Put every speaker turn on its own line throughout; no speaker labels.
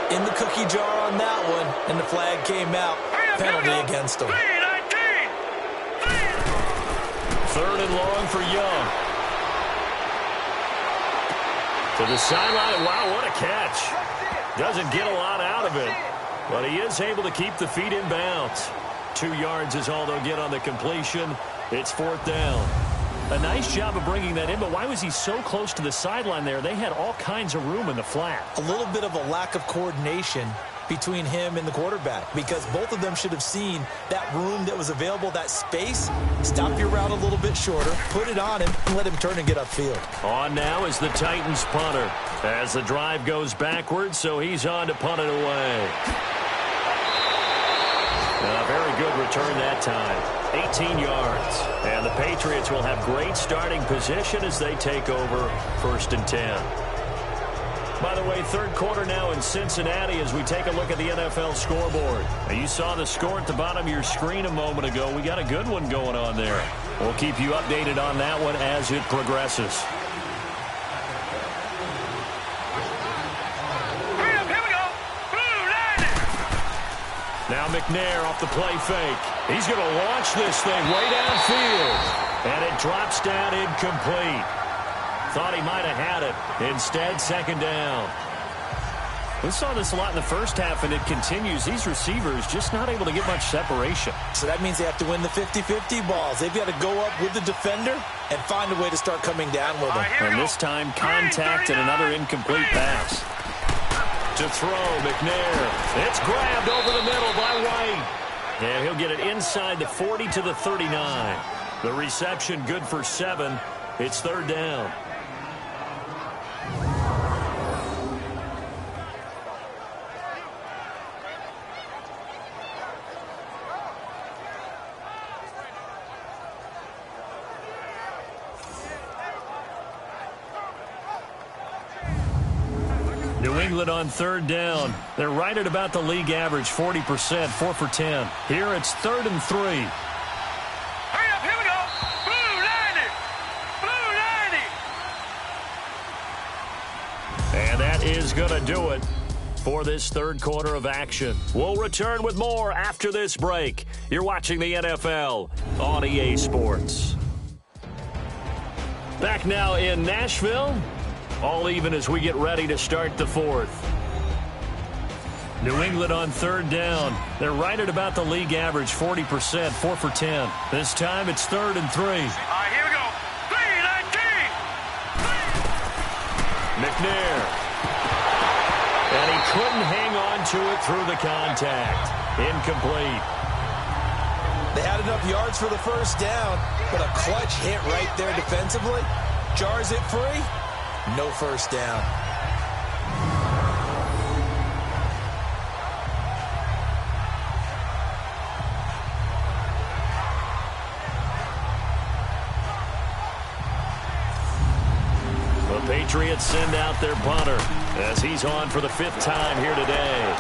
In the cookie jar on that one, and the flag came out. Penalty against him.
3rd and long for Young. To the sideline. Wow, what a catch. Doesn't get a lot out of it, but he is able to keep the feet in bounds. 2 yards is all they'll get on the completion. It's 4th down. A nice job of bringing that in, but why was he so close to the sideline there? They had all kinds of room in the flat.
A little bit of a lack of coordination between him and the quarterback, because both of them should have seen that room that was available, that space. Stop your route a little bit shorter, put it on him, and let him turn and get upfield.
On now is the Titans punter as the drive goes backwards, so he's on to punt it away. A very good return that time. 18 yards. And the Patriots will have great starting position as they take over 1st and 10. By the way, 3rd quarter now in Cincinnati as we take a look at the NFL scoreboard. Now, you saw the score at the bottom of your screen a moment ago. We got a good one going on there. We'll keep you updated on that one as it progresses. Now McNair off the play fake. He's going to launch this thing way downfield. And it drops down incomplete. Thought he might have had it. Instead, 2nd down. We saw this a lot in the first half, and it continues. These receivers just not able to get much separation.
So that means they have to win the 50-50 balls. They've got to go up with the defender and find a way to start coming down with them.
And this time, contact and another incomplete pass. To throw, McNair. It's grabbed over the middle by White. And he'll get it inside the 40 to the 39. The reception good for 7. It's 3rd down. New England on 3rd down. They're right at about the league average, 40%, 4 for 10. Here it's 3rd and 3.
Hurry up, here we go. Blue 90. Blue 90.
And that is going to do it for this 3rd quarter of action. We'll return with more after this break. You're watching the NFL on EA Sports. Back now in Nashville. All even as we get ready to start the 4th. New England on 3rd down. They're right at about the league average, 40%, 4 for 10. This time it's 3rd and 3.
All right, here we go. 3-19.
McNair. And he couldn't hang on to it through the contact. Incomplete.
They had enough yards for the 1st down, but a clutch hit right there defensively. Jars it free. No 1st down.
The Patriots send out their punter as he's on for the 5th time here today.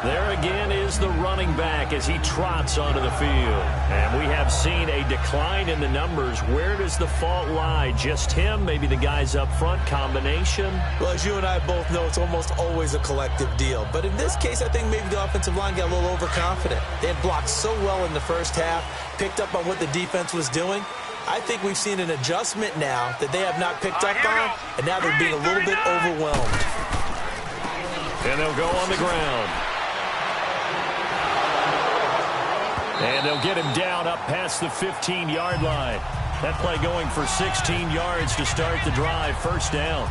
There again is the running back as he trots onto the field. And we have seen a decline in the numbers. Where does the fault lie? Just him? Maybe the guys up front? Combination?
Well, as you and I both know, it's almost always a collective deal. But in this case, I think maybe the offensive line got a little overconfident. They had blocked so well in the 1st half, picked up on what the defense was doing. I think we've seen an adjustment now that they have not picked up on, and now they're being a little bit overwhelmed.
And they'll go on the ground. And they'll get him down up past the 15-yard line. That play going for 16 yards to start the drive. 1st down.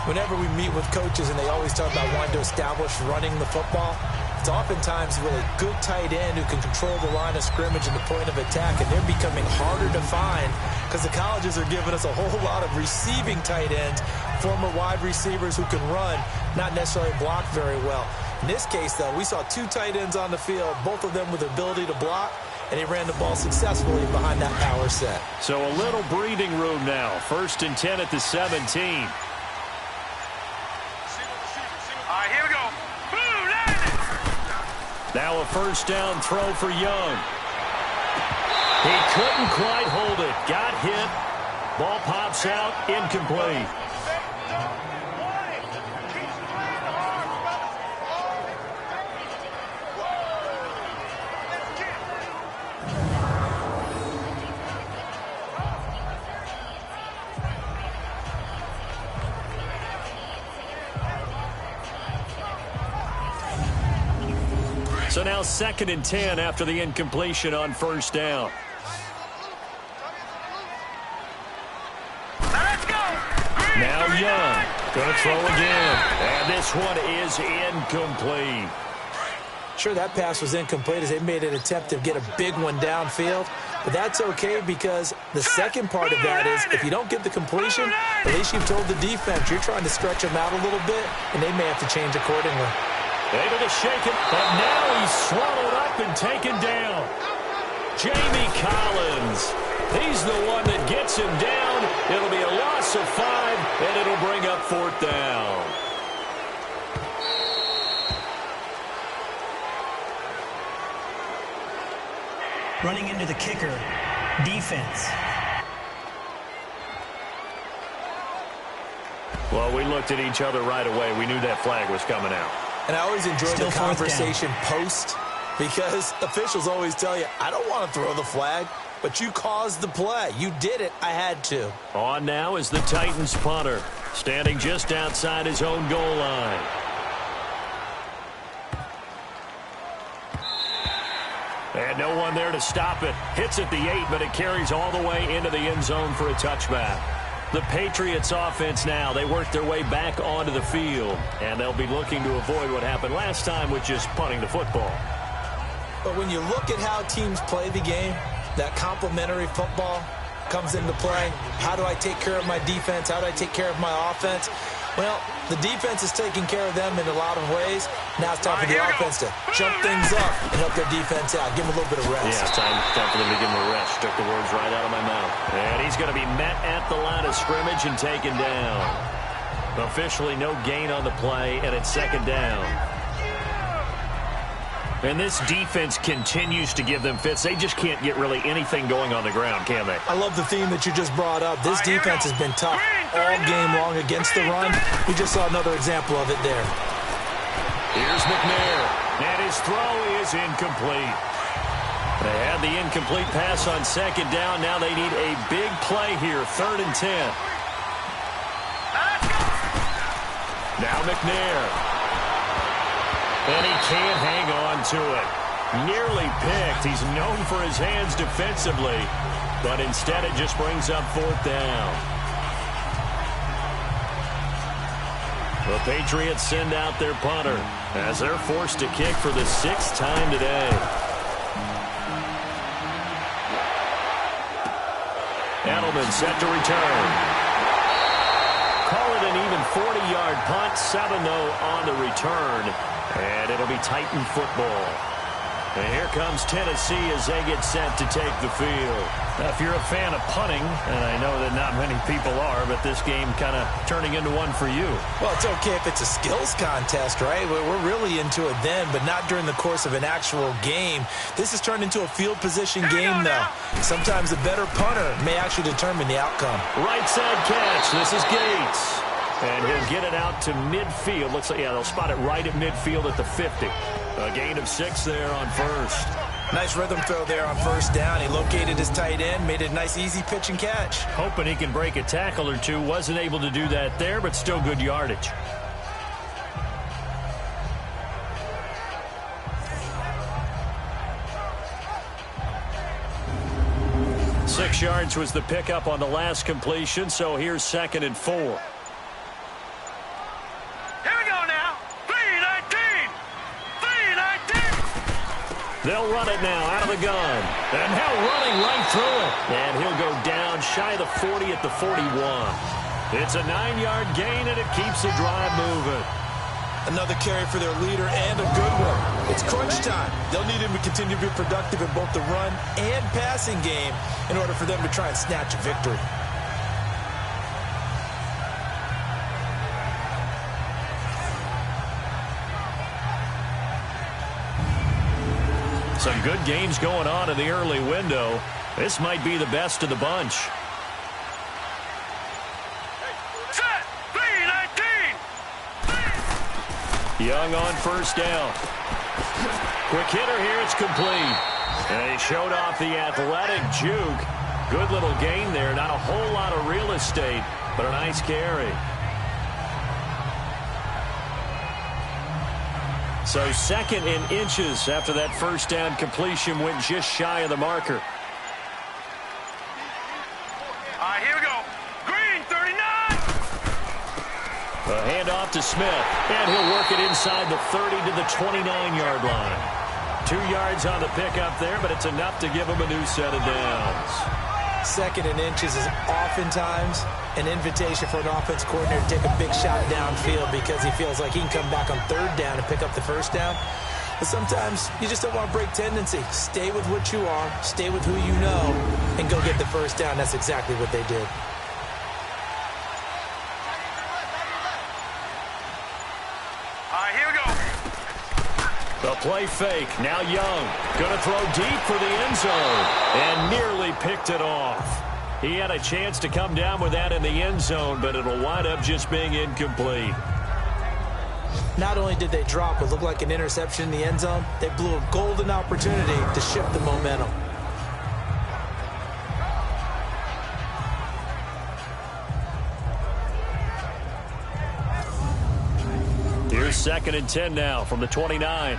Whenever we meet with coaches and they always talk about wanting to establish running the football, it's oftentimes with a good tight end who can control the line of scrimmage and the point of attack, and they're becoming harder to find because the colleges are giving us a whole lot of receiving tight ends, former wide receivers who can run, not necessarily block very well. In this case, though, we saw 2 tight ends on the field, both of them with the ability to block, and he ran the ball successfully behind that power set.
So a little breathing room now. 1st and 10 at the 17.
All right, here we go. Blue 90.
Now a 1st down throw for Young. He couldn't quite hold it. Got hit. Ball pops out. Incomplete. So now 2nd and 10 after the incompletion on first down.
Let's go.
Now Young. Going to throw again. And this one is incomplete.
Sure, that pass was incomplete as they made an attempt to get a big one downfield. But that's okay because the second part of that is if you don't get the completion, at least you've told the defense you're trying to stretch them out a little bit, and they may have to change accordingly.
Able to shake him, but now he's swallowed up and taken down. Jamie Collins. He's the one that gets him down. It'll be a loss of 5, and it'll bring up 4th down.
Running into the kicker, defense.
Well, we looked at each other right away. We knew that flag was coming out.
And I always enjoy
Still
the conversation post because officials always tell you, I don't want to throw the flag, but you caused the play. You did it. I had to.
On now is the Titans punter, standing just outside his own goal line. And no one there to stop it. Hits at the 8, but it carries all the way into the end zone for a touchback. The Patriots offense now, they work their way back onto the field, and they'll be looking to avoid what happened last time with just punting the football.
But when you look at how teams play the game, that complementary football comes into play. How do I take care of my defense? How do I take care of my offense? Well, the defense is taking care of them in a lot of ways. Now it's time for the offense to jump things up and help their defense out. Give them a little bit of rest.
Yeah, time for them to give him a rest. Took the words right out of my mouth. And he's going to be met at the line of scrimmage and taken down. Officially no gain on the play, and it's 2nd down. And this defense continues to give them fits. They just can't get really anything going on the ground, can they?
I love the theme that you just brought up. This defense has been tough all game long against the run. We just saw another example of it there.
Here's McNair, and his throw is incomplete. They had the incomplete pass on 2nd down. Now they need a big play here, 3rd and 10. Now McNair. And he can't hang on to it. Nearly picked. He's known for his hands defensively, but instead it just brings up 4th down. The Patriots send out their punter as they're forced to kick for the 6th time today. Edelman set to return. Call it an even 40-yard punt, 7 though on the return. And it'll be Titan football. And here comes Tennessee as they get set to take the field. Now, if you're a fan of punting, and I know that not many people are, but this game kind of turning into one for you.
Well, it's okay if it's a skills contest, right? We're really into it then, but not during the course of an actual game. This has turned into a field position game, though. Sometimes a better punter may actually determine the outcome.
Right side catch. This is Gates. And he'll get it out to midfield. Looks like, yeah, they'll spot it right at midfield at the 50. A gain of 6 there on first.
Nice rhythm throw there on first down. He located his tight end, made it a nice, easy pitch and catch.
Hoping he can break a tackle or two. Wasn't able to do that there, but still good yardage. Six yards was the pickup on the last completion, so here's 2nd and 4. They'll run it now out of the gun. And now running right through it. And he'll go down shy of the 40 at the 41. It's a 9-yard gain, and it keeps the drive moving.
Another carry for their leader and a good one. It's crunch time. They'll need him to continue to be productive in both the run and passing game in order for them to try and snatch a victory.
Some good games going on in the early window. This might be the best of the bunch.
Set, 3,
Young on first down. Quick hitter here. It's complete. And he showed off the athletic juke. Good little gain there. Not a whole lot of real estate, but a nice carry. So second in inches after that first down completion went just shy of the marker.
Here we go. Green, 39.
A handoff to Smith, and he'll work it inside the 30 to the 29-yard line. 2 yards on the pickup there, but it's enough to give him a new set of downs.
Second in inches is oftentimes an invitation for an offense coordinator to take a big shot downfield because he feels like he can come back on third down and pick up the first down. But sometimes you just don't want to break tendency. Stay with what you are, stay with who you know, and go get the first down. That's exactly what they did.
Here we go.
The play fake. Now Young. Going to throw deep for the end zone. And nearly picked it off. He had a chance to come down with that in the end zone, but it'll wind up just being incomplete.
Not only did they drop what looked like an interception in the end zone, they blew a golden opportunity to shift the momentum.
Here's 2nd and 10 now from the 29.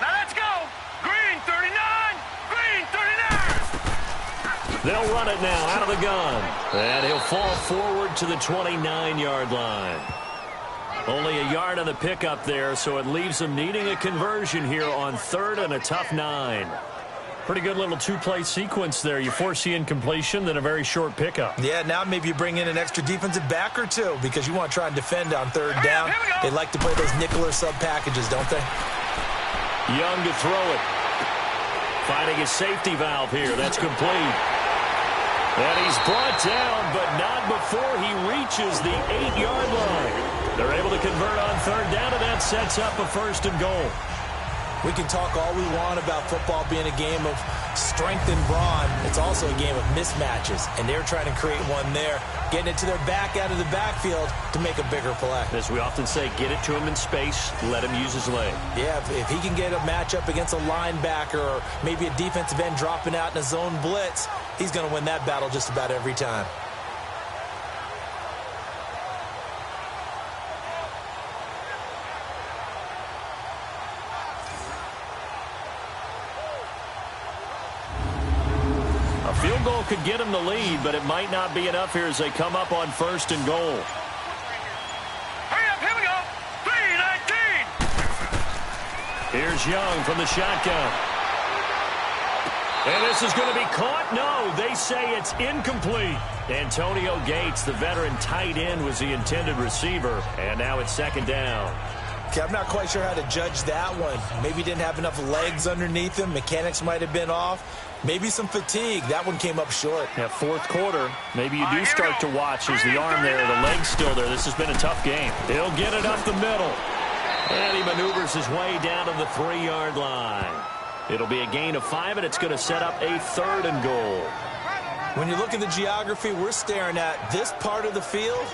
Now let's go. Green, 39. Green, 39.
They'll run it now out of the gun. And he'll fall forward to the 29-yard line. Only a yard on the pickup there, so it leaves them needing a conversion here on 3rd and a tough 9. Pretty good little two-play sequence there. You force the incompletion, then a very short pickup.
Yeah, now maybe you bring in an extra defensive back or two because you want to try and defend on 3rd down. They like to play those nickel or sub packages, don't they?
Young to throw it. Finding his safety valve here. That's complete. And he's brought down, but not before he reaches the 8-yard line. They're able to convert on 3rd down, and that sets up a 1st and goal.
We can talk all we want about football being a game of strength and brawn. It's also a game of mismatches, and they're trying to create one there, getting it to their back out of the backfield to make a bigger play.
As we often say, get it to him in space, let him use his leg.
Yeah, if he can get a matchup against a linebacker or maybe a defensive end dropping out in a zone blitz, he's going to win that battle just about every time.
Field goal could get him the lead, but it might not be enough here as they come up on 1st and goal.
Hurry up, here we go. 3-19.
Here's Young from the shotgun. And this is going to be caught. No, they say it's incomplete. Antonio Gates, the veteran tight end, was the intended receiver. And now it's 2nd down.
Okay, I'm not quite sure how to judge that one. Maybe he didn't have enough legs underneath him. Mechanics might have been off. Maybe some fatigue. That one came up short.
Yeah, 4th quarter. Maybe you do start to watch as the arm there, the leg's still there. This has been a tough game. He'll get it up the middle. And he maneuvers his way down to the 3-yard line. It'll be a gain of 5, and it's going to set up a 3rd and goal.
When you look at the geography we're staring at, this part of the field,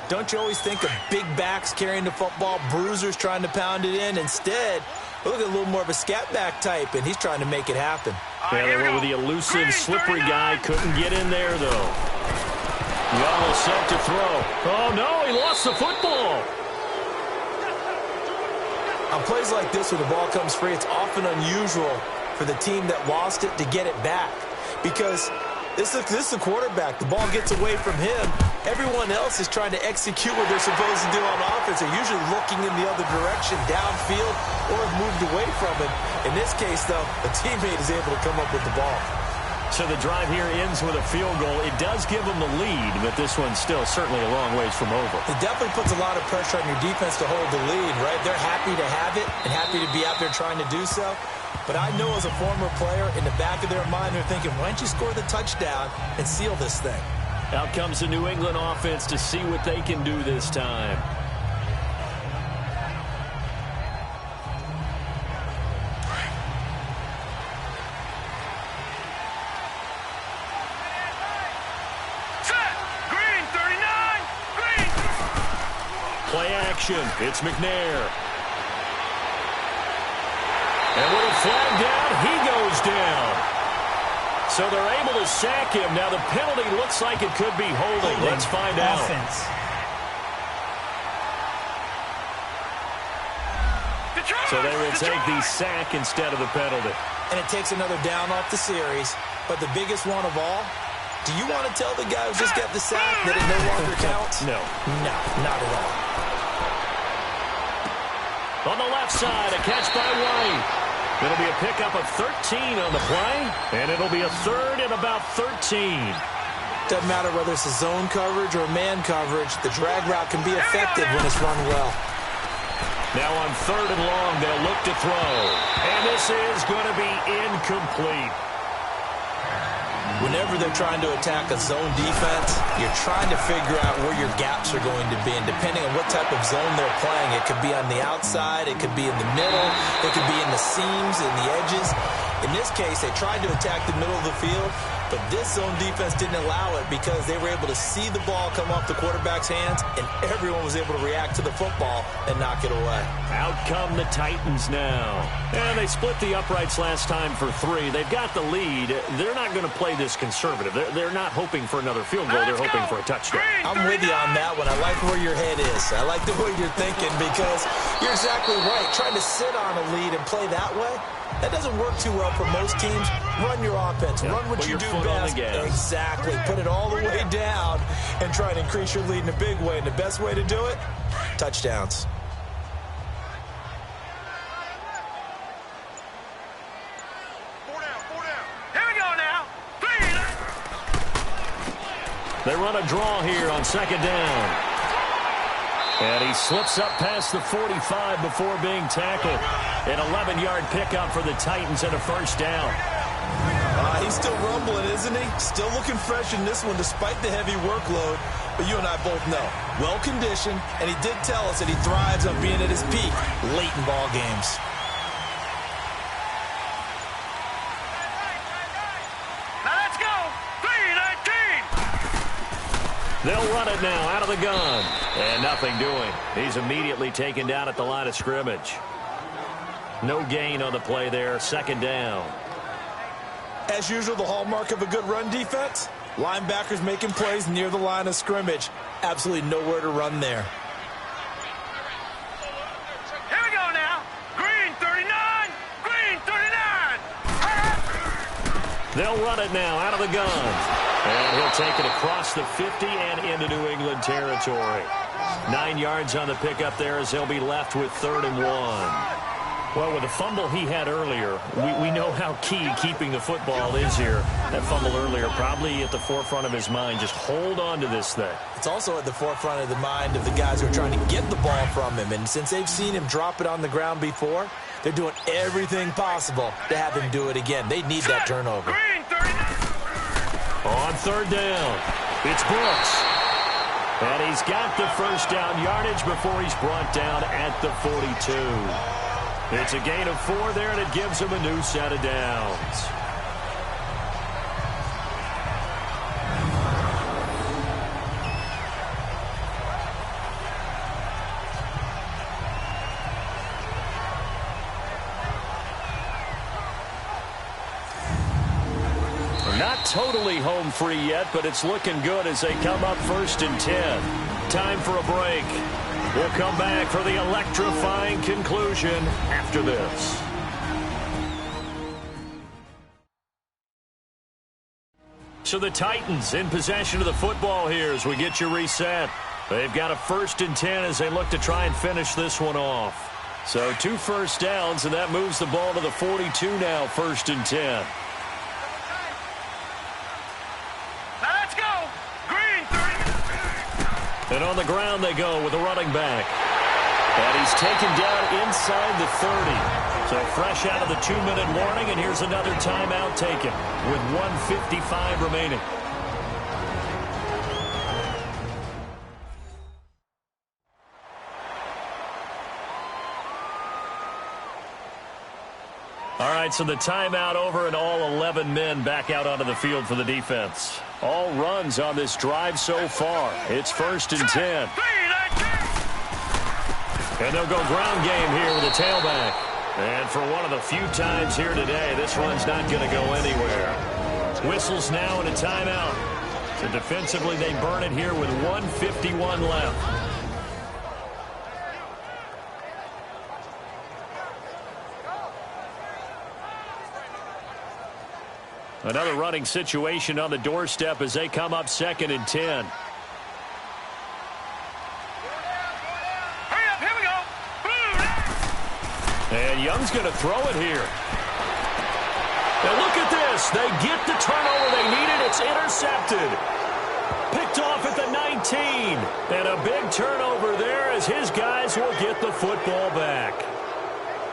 don't you always think of big backs carrying the football, bruisers trying to pound it in? Instead, look at a little more of a scat back type, and he's trying to make it happen.
Yeah, they went with the elusive, slippery guy. Couldn't get in there, though. Young will set to throw. Oh, no, he lost the football.
On plays like this where the ball comes free, it's often unusual for the team that lost it to get it back because this is the quarterback. The ball gets away from him. Everyone else is trying to execute what they're supposed to do on offense. They're usually looking in the other direction, downfield, or have moved away from it. In this case, though, the teammate is able to come up with the ball.
So the drive here ends with a field goal. It does give them the lead, but this one's still certainly a long ways from over.
It definitely puts a lot of pressure on your defense to hold the lead, right? They're happy to have it and happy to be out there trying to do so. But I know as a former player, in the back of their mind, they're thinking, why don't you score the touchdown and seal this thing?
Out comes the New England offense to see what they can do this time.
Set. Green, 39. Green.
Play action. It's McNair. And with a flag down, he goes down. So they're able to sack him. Now the penalty looks like it could be holding. Let's find out. So they will take the sack instead of the penalty.
And it takes another down off the series. But the biggest one of all, do you want to tell the guy who just got the sack that it no longer counts?
No.
No, not at all.
On the left side, a catch by White. It'll be a pickup of 13 on the play, and it'll be a third and about 13.
Doesn't matter whether it's a zone coverage or man coverage, the drag route can be effective when it's run well.
Now on third and long, they'll look to throw. And this is going to be incomplete.
Whenever they're trying to attack a zone defense, you're trying to figure out where your gaps are going to be. And depending on what type of zone they're playing, it could be on the outside, it could be in the middle, it could be in the seams and the edges. In this case, they tried to attack the middle of the field, but this zone defense didn't allow it because they were able to see the ball come off the quarterback's hands, and everyone was able to react to the football and knock it away.
Out come the Titans now. And they split the uprights last time for 3. They've got the lead. They're not going to play this conservative. They're not hoping for another field goal. They're hoping for a touchdown.
I'm with you on that one. I like where your head is. I like the way you're thinking because you're exactly right. Trying to sit on a lead and play that way, that doesn't work too well for most teams. Run your offense. Run what you do best. Exactly. Put it all the way down and try to increase your lead in a big way. And the best way to do it, touchdowns.
Here we go now.
They run a draw here on second down. And he slips up past the 45 before being tackled. An 11-yard pickup for the Titans and a first down.
He's still rumbling, isn't he? Still looking fresh in this one despite the heavy workload. But you and I both know, well-conditioned, and he did tell us that he thrives on being at his peak late in ball games.
Now let's go. 3-19.
They'll run it now out of the gun. And nothing doing. He's immediately taken down at the line of scrimmage. No gain on the play there. Second down.
As usual, the hallmark of a good run defense, linebackers making plays near the line of scrimmage. Absolutely nowhere to run there.
Here we go now. Green 39. Green 39.
They'll run it now out of the gun. And he'll take it across the 50 and into New England territory. 9 yards on the pickup there as they'll be left with 3rd and 1. Well, with the fumble he had earlier, we know how key keeping the football is here. That fumble earlier probably at the forefront of his mind. Just hold on to this thing.
It's also at the forefront of the mind of the guys who are trying to get the ball from him. And since they've seen him drop it on the ground before, they're doing everything possible to have him do it again. They need that turnover.
On 3rd down, it's Brooks. And he's got the first down yardage before he's brought down at the 42. It's a gain of 4 there, and it gives him a new set of downs. Not totally home free yet, but it's looking good as they come up 1st and 10. Time for a break. We'll come back for the electrifying conclusion after this. So the Titans in possession of the football here as we get you reset. They've got a 1st and 10 as they look to try and finish this one off. So 2 first downs, and that moves the ball to the 42 now, 1st and 10. And on the ground they go with a running back. And he's taken down inside the 30. So fresh out of the 2-minute warning, and here's another timeout taken with 1:55 remaining. All right, so the timeout over and all 11 men back out onto the field for the defense. All runs on this drive so far. It's 1st and 10. And they'll go ground game here with a tailback. And for one of the few times here today, this run's not going to go anywhere. Whistles now and a timeout. So defensively, they burn it here with 1:51 left. Another running situation on the doorstep as they come up 2nd and 10.
Hurry up, here we go.
And Young's going to throw it here. And look at this. They get the turnover they needed. It's intercepted. Picked off at the 19. And a big turnover there as his guys will get the football back.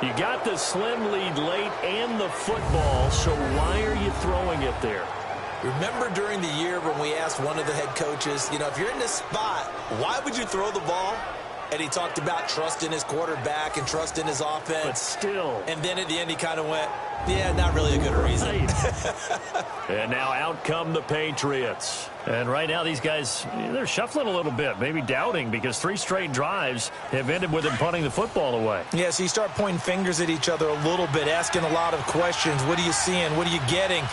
You got the slim lead late and the football, so why are you throwing it there?
Remember during the year when we asked one of the head coaches, you know, if you're in this spot, why would you throw the ball? And he talked about trusting his quarterback and trusting his offense.
But still.
And then at the end he kind of went, yeah, not really a good reason.
And now out come the Patriots. And right now these guys, they're shuffling a little bit, maybe doubting, because 3 straight drives have ended with them punting the football away.
Yeah, so you start pointing fingers at each other a little bit, asking a lot of questions. What are you seeing? What are you getting?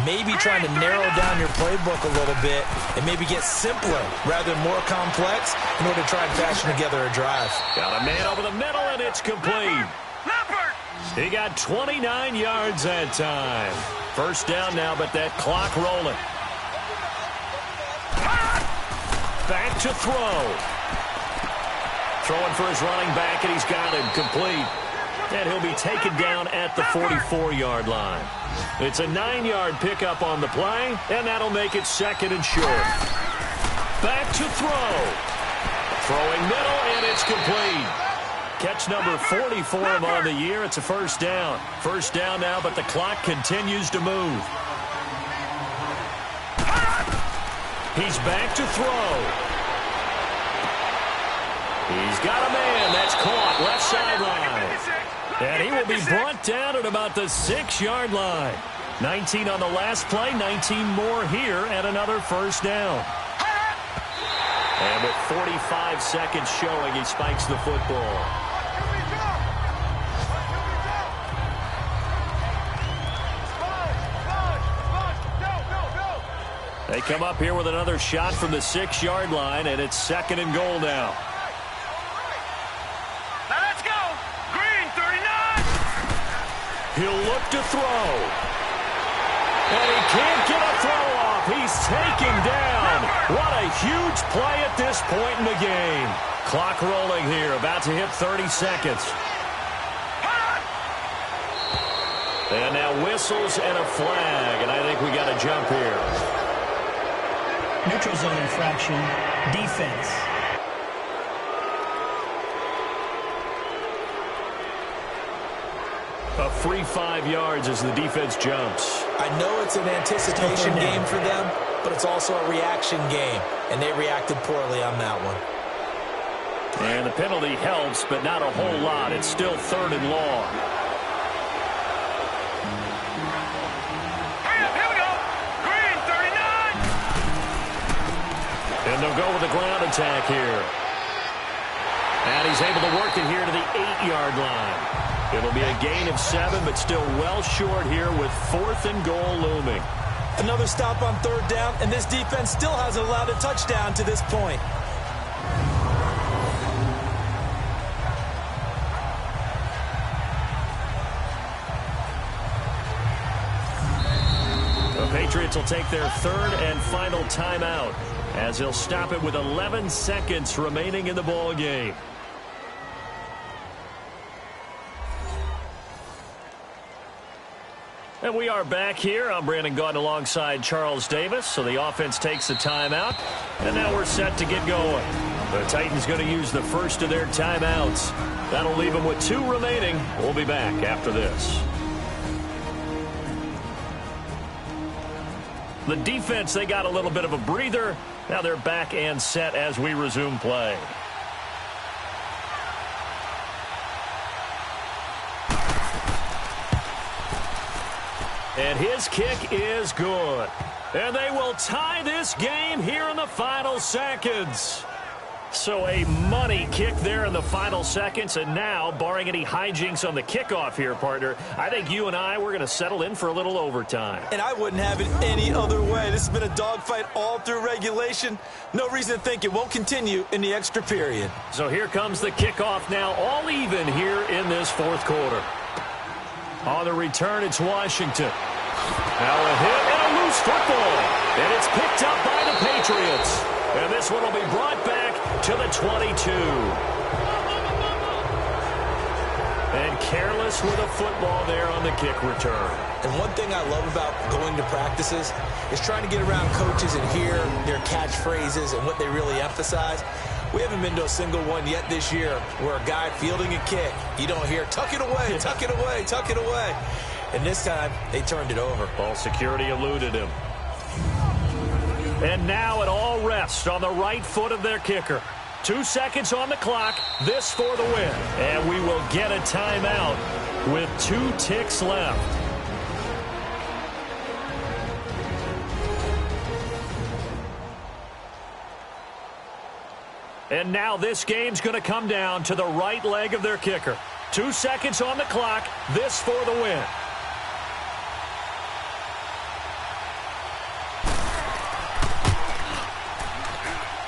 Maybe trying to narrow down your playbook a little bit and maybe get simpler rather than more complex in order to try and fashion together a drive.
Got a man over the middle, and it's complete. He got 29 yards that time. First down now, but that clock rolling. Back to throw. Throwing for his running back, and he's got him complete. And he'll be taken down at the 44-yard line. It's a 9-yard pickup on the play, and that'll make it 2nd and short. Back to throw. Throwing middle, and it's complete. Catch number 40 for him on the year. It's a first down. First down now, but the clock continues to move. He's back to throw. He's got a man. That's caught. Left sideline. And he will be brought down at about the 6-yard line. 19 on the last play. 19 more here and another first down. And with 45 seconds showing, he spikes the football. They come up here with another shot from the 6-yard line, and it's 2nd and goal now.
Now let's go. Green, 39.
He'll look to throw. And he can't get a throw off. He's taken down. What a huge play at this point in the game. Clock rolling here, about to hit 30 seconds. And now whistles and a flag, and I think we got a jump here.
Neutral zone infraction, defense.
A free 5 yards as the defense jumps.
I know it's an anticipation game for them, but it's also a reaction game, and they reacted poorly on that one.
And the penalty helps, but not a whole lot. It's still 3rd and long. And they'll go with a ground attack here. And he's able to work it here to the 8-yard line. It'll be a gain of 7, but still well short here with 4th and goal looming.
Another stop on 3rd down, and this defense still hasn't allowed a touchdown to this point.
The Patriots will take their 3rd and final timeout, as he'll stop it with 11 seconds remaining in the ball game. And we are back here. I'm Brandon Gaudin alongside Charles Davis. So the offense takes a timeout, and now we're set to get going. The Titans going to use the first of their timeouts. That'll leave them with 2 remaining. We'll be back after this. The defense, they got a little bit of a breather. Now they're back and set as we resume play. And his kick is good. And they will tie this game here in the final seconds. So a money kick there in the final seconds, and now, barring any hijinks on the kickoff here, partner, I think you and I, we're going to settle in for a little overtime.
And I wouldn't have it any other way. This has been a dogfight all through regulation. No reason to think it won't continue in the extra period.
So here comes the kickoff now, all even here in this fourth quarter. On the return, it's Washington. Now a hit and a loose football, and it's picked up by the Patriots. And this one will be brought back to the 22. And careless with a football there on the kick return.
And one thing I love about going to practices is trying to get around coaches and hear their catchphrases and what they really emphasize. We haven't been to a single one yet this year where a guy fielding a kick, you don't hear, tuck it away, tuck it away, tuck it away. And this time, they turned it over.
Ball security eluded him. And now it all rests on the right foot of their kicker. 2 seconds on the clock. This for the win. And we will get a timeout with 2 ticks left. And now this game's going to come down to the right leg of their kicker. 2 seconds on the clock. This for the win.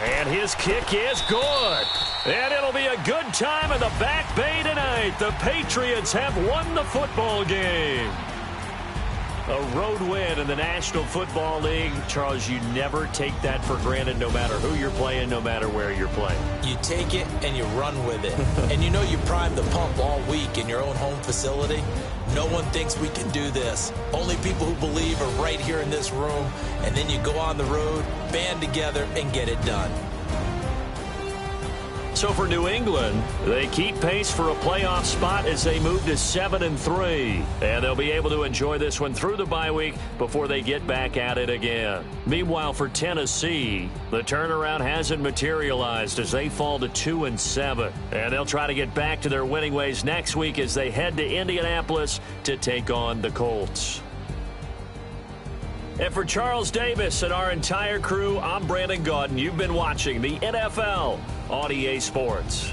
And his kick is good. And it'll be a good time in the Back Bay tonight. The Patriots have won the football game. A road win in the National Football League. Charles, you never take that for granted no matter who you're playing, no matter where you're playing.
You take it and you run with it. And you know you primed the pump all week in your own home facility. No one thinks we can do this. Only people who believe are right here in this room. And then you go on the road, band together, and get it done.
So for New England, they keep pace for a playoff spot as they move to 7-3. And they'll be able to enjoy this one through the bye week before they get back at it again. Meanwhile, for Tennessee, the turnaround hasn't materialized as they fall to 2-7. And they'll try to get back to their winning ways next week as they head to Indianapolis to take on the Colts. And for Charles Davis and our entire crew, I'm Brandon Gaudin. You've been watching the NFL on EA Sports.